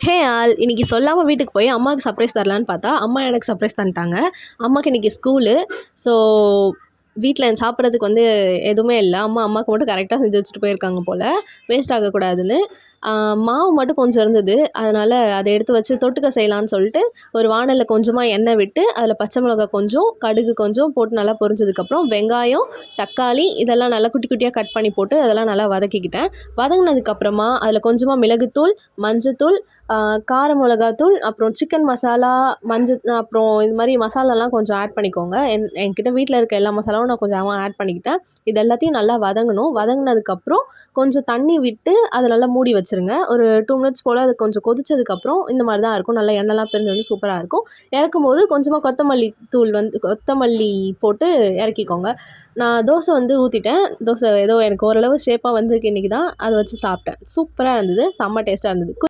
Hey all இன்னைக்கு சொல்லாமல் வீட்டுக்கு போய் அம்மாவுக்கு சர்ப்ரைஸ் தரலான்னு பார்த்தா அம்மா எனக்கு சர்ப்ரைஸ் தந்துட்டாங்க. அம்மாவுக்கு இன்னைக்கு ஸ்கூலு. ஸோ வீட்டில் சாப்பிட்றதுக்கு வந்து எதுவுமே இல்லை. அம்மாவுக்கு மட்டும் கரெக்டாக செஞ்சு வச்சுட்டு போயிருக்காங்க போல், வேஸ்ட் ஆகக்கூடாதுன்னு. மாவு மட்டும் கொஞ்சம் இருந்தது, அதனால் அதை எடுத்து வச்சு தொட்டுக்க செய்யலான்னு சொல்லிட்டு ஒரு வாணலில் கொஞ்சமாக எண்ணெய் விட்டு அதில் பச்சை மிளகாய் கொஞ்சம், கடுகு கொஞ்சம் போட்டு நல்லா பொரிஞ்சதுக்கப்புறம் வெங்காயம், தக்காளி இதெல்லாம் நல்லா குட்டி குட்டியாக கட் பண்ணி போட்டு அதெல்லாம் நல்லா வதக்கிக்கிட்டேன். வதங்கினதுக்கப்புறமா அதில் கொஞ்சமாக மிளகுத்தூள், மஞ்சத்தூள், கார மிளகாத்தூள், அப்புறம் சிக்கன் மசாலா, அப்புறம் இது மாதிரி மசாலாலாம் கொஞ்சம் ஆட் பண்ணிக்கோங்க. என்கிட்ட வீட்டில் இருக்க எல்லா மசாலாவும் நான் கொஞ்சம் ஆட் பண்ணிக்கிட்டேன். இது எல்லாத்தையும் நல்லா வதங்கணும். வதங்கினதுக்கப்புறம் கொஞ்சம் தண்ணி விட்டு அதை நல்லா மூடி வச்சுருங்க. ஒரு 2 மினிட்ஸ் போல் அது கொஞ்சம் கொதிச்சதுக்கப்புறம் இந்த மாதிரி தான் இருக்கும். நல்லா எண்ணெய்லாம் பிரிஞ்சு வந்து சூப்பராக இருக்கும். இறக்கும்போது கொஞ்சமாக கொத்தமல்லி போட்டு இறக்கிக்கோங்க. நான் தோசை வந்து ஊற்றிட்டேன். தோசை ஏதோ எனக்கு ஓரளவு ஷேப்பாக வந்திருக்கு இன்றைக்கி தான். அதை வச்சு சாப்பிட்டேன். சூப்பராக இருந்தது, செம்ம டேஸ்ட்டாக இருந்தது.